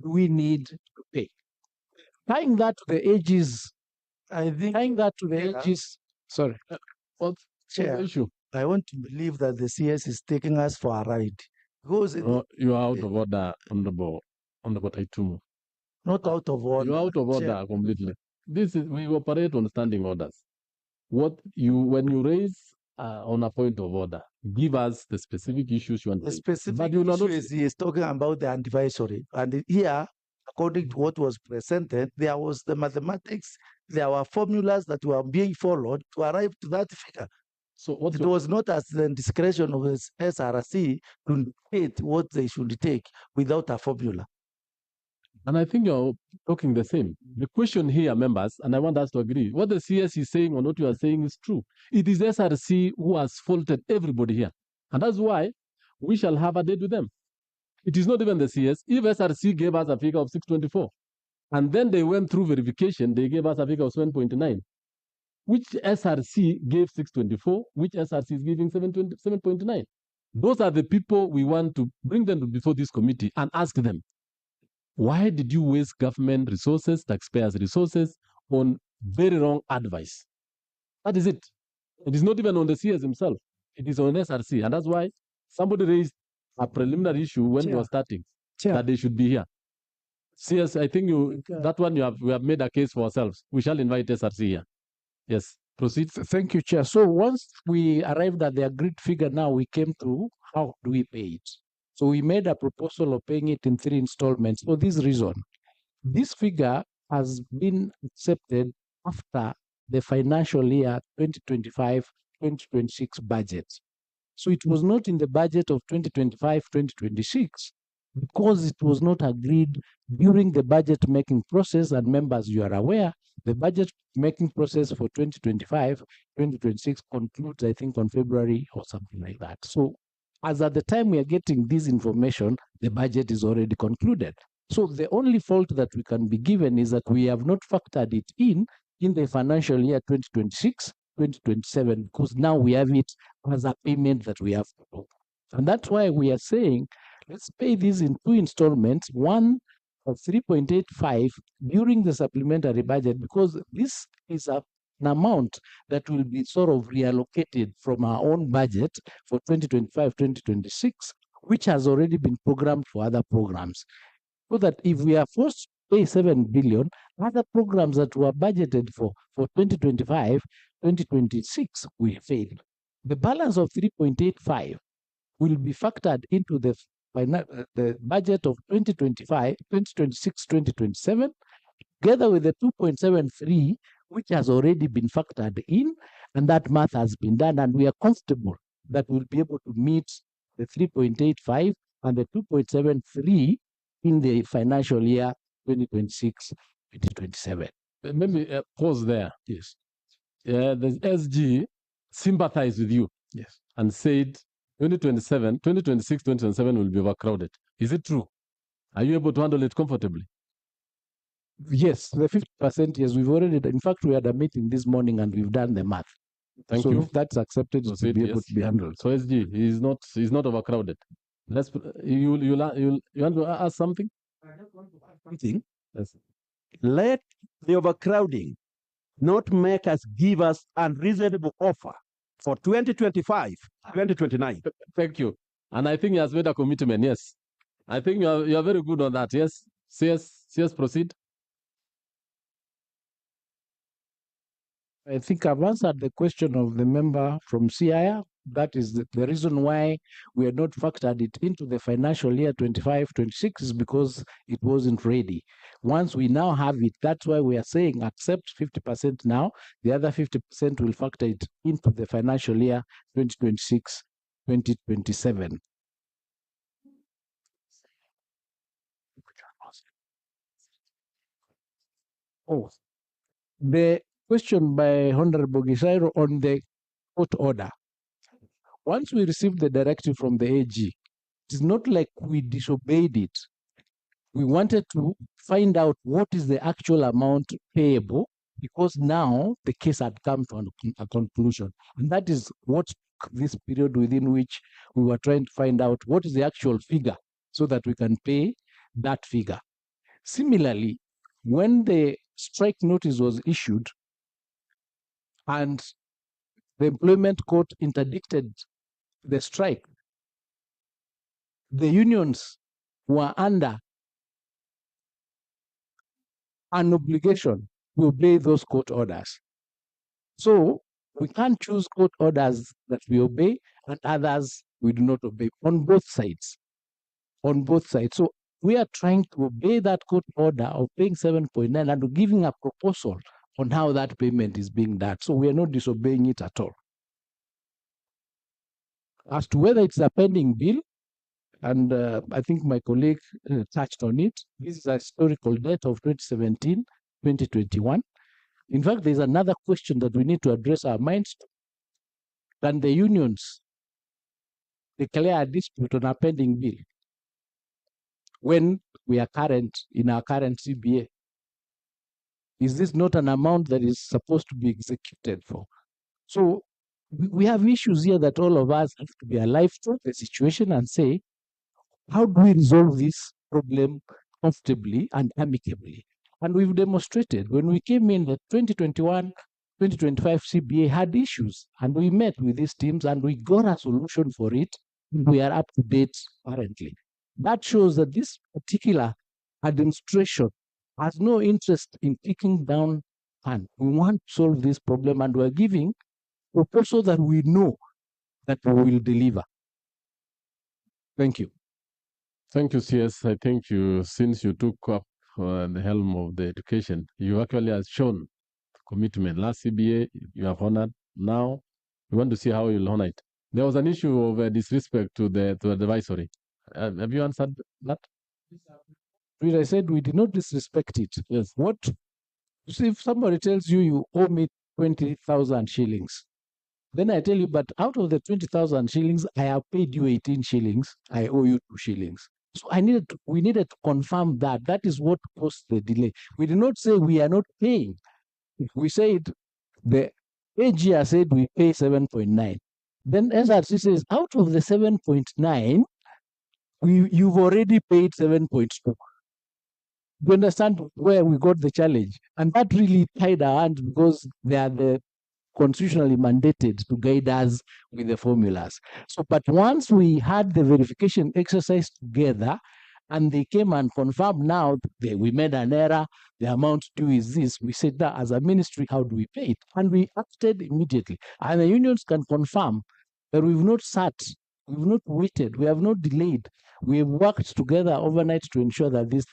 we need to pay? Tying that to the ages, sorry. What's the issue? I want to believe that the CS is taking us for a ride. Because you are out of order, Honorable Taitumu. Not out of order. You're out of order completely. We operate on standing orders. When you raise on a point of order, give us the specific issues you want to raise. The specific issue he is talking about the advisory. And here, according to what was presented, there was the mathematics, there were formulas that were being followed to arrive to that figure. So it was not at the discretion of the SRC to dictate what they should take without a formula. And I think you're talking the same. The question here, members, and I want us to agree, what the CS is saying on what you are saying is true. It is SRC who has faulted everybody here. And that's why we shall have a date with them. It is not even the CS. If SRC gave us a figure of 624, and then they went through verification, they gave us a figure of 7.9. Which SRC gave 624, which SRC is giving 7.9. Those are the people we want to bring them before this committee and ask them, why did you waste government resources, taxpayers' resources, on very wrong advice? That is it. It is not even on the CS himself. It is on SRC. And that's why somebody raised a preliminary issue when we were starting, that they should be here. CS, I think that one we have made a case for ourselves. We shall invite SRC here. Yes, proceed. Thank you, Chair. So once we arrived at the agreed figure, now we came to how do we pay it? So we made a proposal of paying it in 3 installments for this reason. This figure has been accepted after the financial year 2025-2026 budget. So it was not in the budget of 2025-2026 because it was not agreed during the budget making process. And members, you are aware, the budget making process for 2025-2026 concludes, I think, on February or something like that. So as at the time we are getting this information, the budget is already concluded. So the only fault that we can be given is that we have not factored it in the financial year 2026-2027, because now we have it as a payment that we have to do. And that's why we are saying, let's pay this in 2 installments, one of 3.85 during the supplementary budget, because this is an amount that will be sort of reallocated from our own budget for 2025-2026, which has already been programmed for other programs. So that if we are forced to pay 7 billion, other programs that were budgeted for 2025-2026 will fail. The balance of 3.85 will be factored into the budget of 2026-2027, together with the 2.73, which has already been factored in, and that math has been done, and we are comfortable that we'll be able to meet the 3.85 and the 2.73 in the financial year 2026-2027. Maybe pause there. Yes. The SG sympathized with you. Yes. And said 2026, 2027 will be overcrowded. Is it true? Are you able to handle it comfortably? Yes, the 50%, yes, we've already, in fact, we had a meeting this morning and we've done the math. Thank you. If that's accepted, to be able to be handled. So SG, he's not overcrowded. You want to ask something? I just want to ask something. Yes. Let the overcrowding not make us give us unreasonable offer for 2025, 2029. Thank you. And I think he has made a commitment, yes. I think you are very good on that, yes. CS, proceed. I think I've answered the question of the member from CIR. That is the reason why we had not factored it into the financial year 25-26 is because it wasn't ready. Once we now have it, that's why we are saying accept 50% now. The other 50% will factor it into the financial year 2026-2027. Oh, the question by Honorable Gisairo on the court order. Once we received the directive from the AG, it is not like we disobeyed it. We wanted to find out what is the actual amount payable, because now the case had come to a conclusion. And that is what this period within which we were trying to find out what is the actual figure so that we can pay that figure. Similarly, when the strike notice was issued and the employment court interdicted the strike, the unions were under an obligation to obey those court orders. So we can't choose court orders that we obey and others we do not obey on both sides. On both sides. So we are trying to obey that court order of paying 7.9 and giving a proposal on how that payment is being done. So we are not disobeying it at all. As to whether it's a pending bill, and I think my colleague touched on it, this is a historical date of 2017, 2021. In fact, there's another question that we need to address our minds to. Can the unions declare a dispute on a pending bill when we are in our current CBA? Is this not an amount that is supposed to be executed for? So we have issues here that all of us have to be alive to the situation and say, how do we resolve this problem comfortably and amicably? And we've demonstrated when we came in the 2021-2025 CBA had issues, and we met with these teams and we got a solution for it. We are up to date currently. That shows that this particular administration has no interest in kicking down hand. We want to solve this problem, and we're giving proposals that we know that we will deliver. Thank you. Thank you, CS. I think since you took up the helm of the education, you actually have shown commitment. Last CBA, you have honored. Now, we want to see how you'll honor it. There was an issue of disrespect to the advisory. Have you answered that? I said we did not disrespect it. Yes. What? You see, if somebody tells you you owe me 20,000 shillings, then I tell you, but out of the 20,000 shillings, I have paid you 18 shillings. I owe you 2 shillings. So we needed to confirm that. That is what caused the delay. We did not say we are not paying. We said the AGR said we pay 7.9. Then SRC says out of the 7.9, you've already paid 7.2. You understand where we got the challenge? And that really tied our hands because they are the constitutionally mandated to guide us with the formulas. So, but once we had the verification exercise together and they came and confirmed now we made an error, the amount due is this, we said that as a ministry, how do we pay it? And we acted immediately. And the unions can confirm that we've not sat, we've not waited, we have not delayed. We have worked together overnight to ensure that this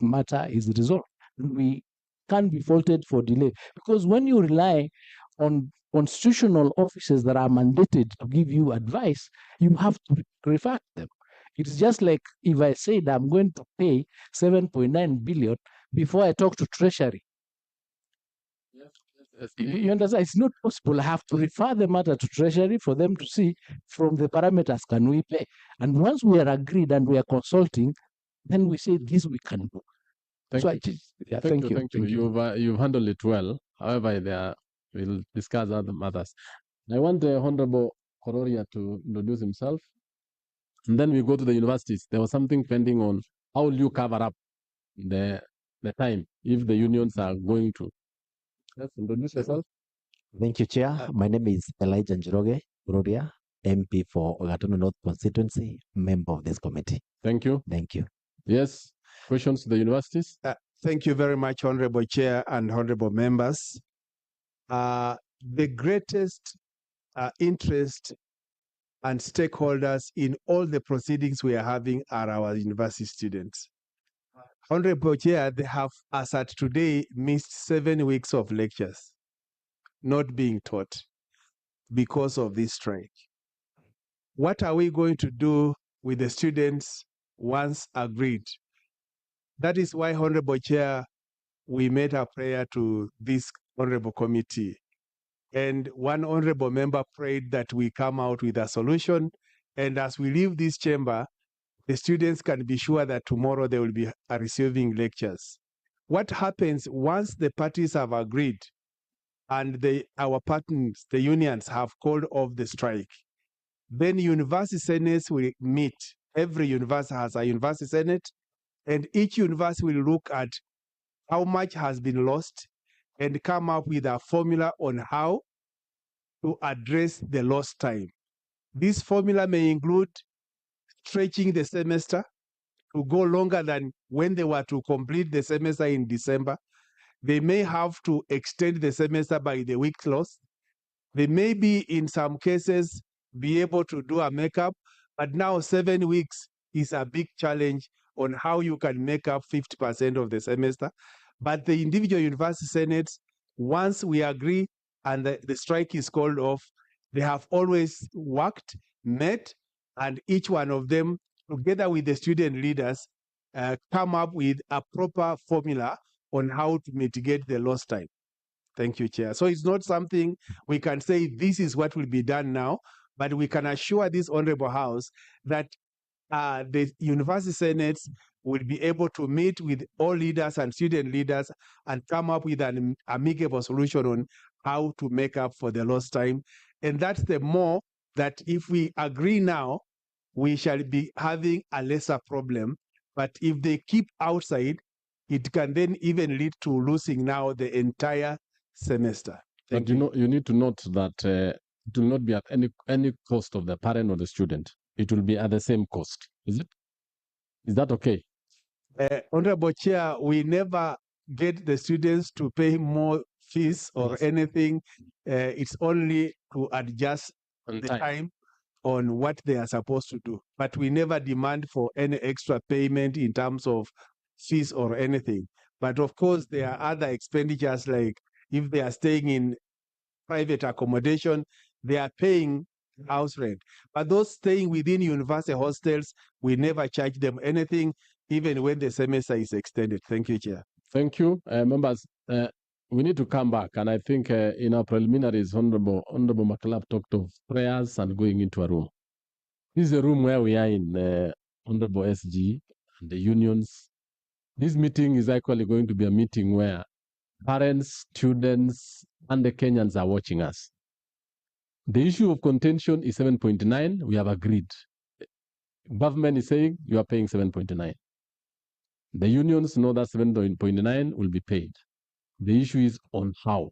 matter is resolved. We can't be faulted for delay. Because when you rely on constitutional offices that are mandated to give you advice, you have to refer to them. It's just like if I said I'm going to pay 7.9 billion before I talk to Treasury. Yes. You understand? It's not possible. I have to refer the matter to Treasury for them to see from the parameters can we pay. And once we are agreed and we are consulting, then we say this we can do. Thank you. You've handled it well. However, we'll discuss other matters. I want the Honorable Kororia to introduce himself. And then we go to the universities. There was something pending on how will you cover up the time if the unions are going to. Let's introduce yourself. Thank you, Chair. My name is Elijah Njoroge Kororia, MP for Ogatono North Constituency, member of this committee. Thank you. Thank you. Yes. Questions to the universities? Thank you very much, Honorable Chair and Honorable members. The greatest interest and stakeholders in all the proceedings we are having are our university students. Honorable Chair, they have, as at today, missed 7 weeks of lectures not being taught because of this strike. What are we going to do with the students once agreed? That is why, Honorable Chair, we made a prayer to this Honorable Committee. And one Honorable Member prayed that we come out with a solution. And as we leave this chamber, the students can be sure that tomorrow they will be receiving lectures. What happens once the parties have agreed and our partners, the unions, have called off the strike? Then university senates will meet. Every university has a university senate, and each university will look at how much has been lost and come up with a formula on how to address the lost time. This formula may include stretching the semester to go longer than when they were to complete the semester in December. They may have to extend the semester by the week lost. They may be, in some cases, be able to do a makeup, but now 7 weeks is a big challenge on how you can make up 50% of the semester. But the individual university senates, once we agree and the strike is called off, they have always worked, met, and each one of them, together with the student leaders, come up with a proper formula on how to mitigate the lost time. Thank you, Chair. So it's not something we can say this is what will be done now, but we can assure this Honorable House that the university senates will be able to meet with all leaders and student leaders and come up with an amicable solution on how to make up for the lost time. And that's the more that if we agree now, we shall be having a lesser problem. But if they keep outside, it can then even lead to losing now the entire semester. But you need to note that it will not be at any cost of the parent or the student. It will be at the same cost. Is it? Is that okay? Honorable Chair, we never get the students to pay more fees or anything. It's only to adjust the time on what they are supposed to do. But we never demand for any extra payment in terms of fees or anything. But of course, there are other expenditures, like if they are staying in private accommodation, they are paying house rent. But those staying within university hostels, we never charge them anything, even when the semester is extended. Thank you, Chair. Thank you. Members, we need to come back. And I think in our preliminaries, Honorable McLeod talked of prayers and going into a room. This is a room where we are in Honorable SG and the unions. This meeting is actually going to be a meeting where parents, students, and the Kenyans are watching us. The issue of contention is 7.9. We have agreed. Government is saying you are paying 7.9. The unions know that 7.9 will be paid. The issue is on how.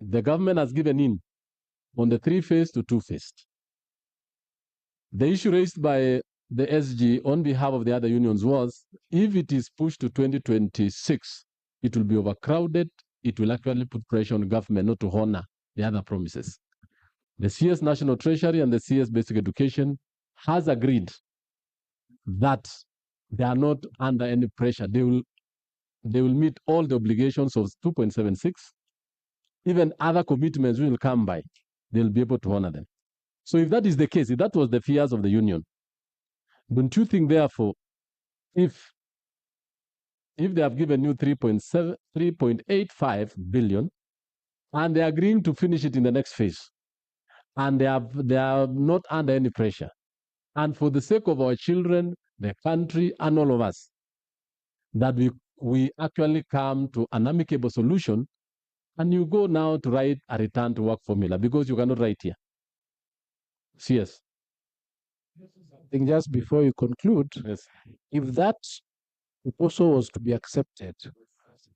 The government has given in on the 3-phase to 2-phase. The issue raised by the SG on behalf of the other unions was, if it is pushed to 2026, it will be overcrowded. It will actually put pressure on government not to honor the other promises. The CS National Treasury and the CS Basic Education has agreed that they are not under any pressure. They will meet all the obligations of 2.76. Even other commitments will come by. They'll be able to honor them. So if that is the case, if that was the fears of the union, don't you think, therefore, if they have given you 3.85 billion, and they are agreeing to finish it in the next phase, and they are not under any pressure, and for the sake of our children, the country, and all of us, that we actually come to an amicable solution, and you go now to write a return to work formula because you cannot write here. CS. I think just before you conclude, Yes. if that proposal was to be accepted,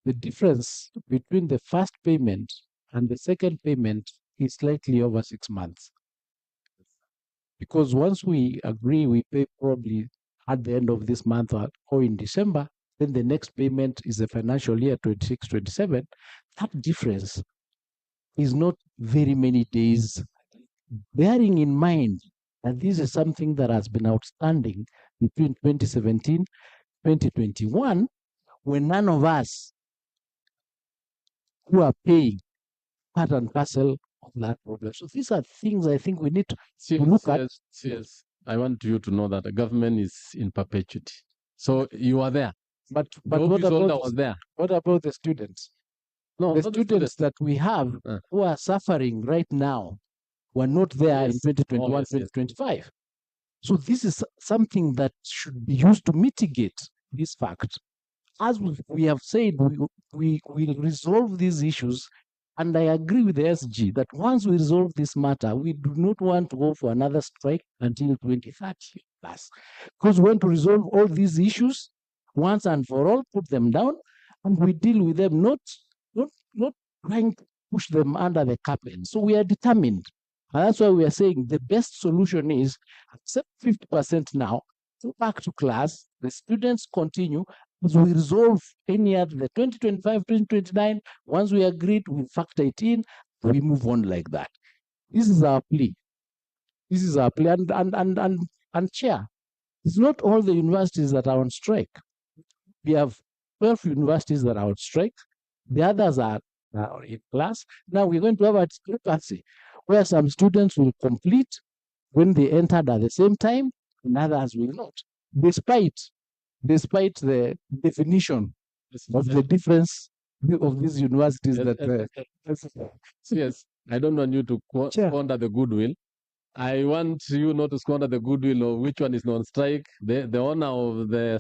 the difference between the first payment and the second payment is slightly over 6 months. Because once we agree, we pay probably at the end of this month or in December, then the next payment is the financial year 26-27. That difference is not very many days, bearing in mind that this is something that has been outstanding between 2017 2021, when none of us who are paying part and parcel of that problem. So these are things I think we need to look at. Yes. I want you to know that the government is in perpetuity. So you are there. But what about the students? No, the students that we have who are suffering right now were not there in 2021, 2025. So this is something that should be used to mitigate this fact. As we have said, we will resolve these issues. And I agree with the SG that once we resolve this matter, we do not want to go for another strike until 2030. us. Because we want to resolve all these issues once and for all, put them down, and we deal with them, not trying to push them under the carpet. So we are determined. And that's why we are saying the best solution is accept 50% now, go back to class, the students continue, as we resolve any other, the 2025, 2029, once we agreed, we factor it in, we move on like that. This is our plea. This is our plea. And Chair, it's not all the universities that are on strike. We have 12 universities that are on strike. The others are in class. Now we're going to have a discrepancy where some students will complete when they entered at the same time, and others will not, despite the definition of the difference of these universities Yes, I don't want you to squander the goodwill. I want you not to squander the goodwill of which one is on strike. The owner of the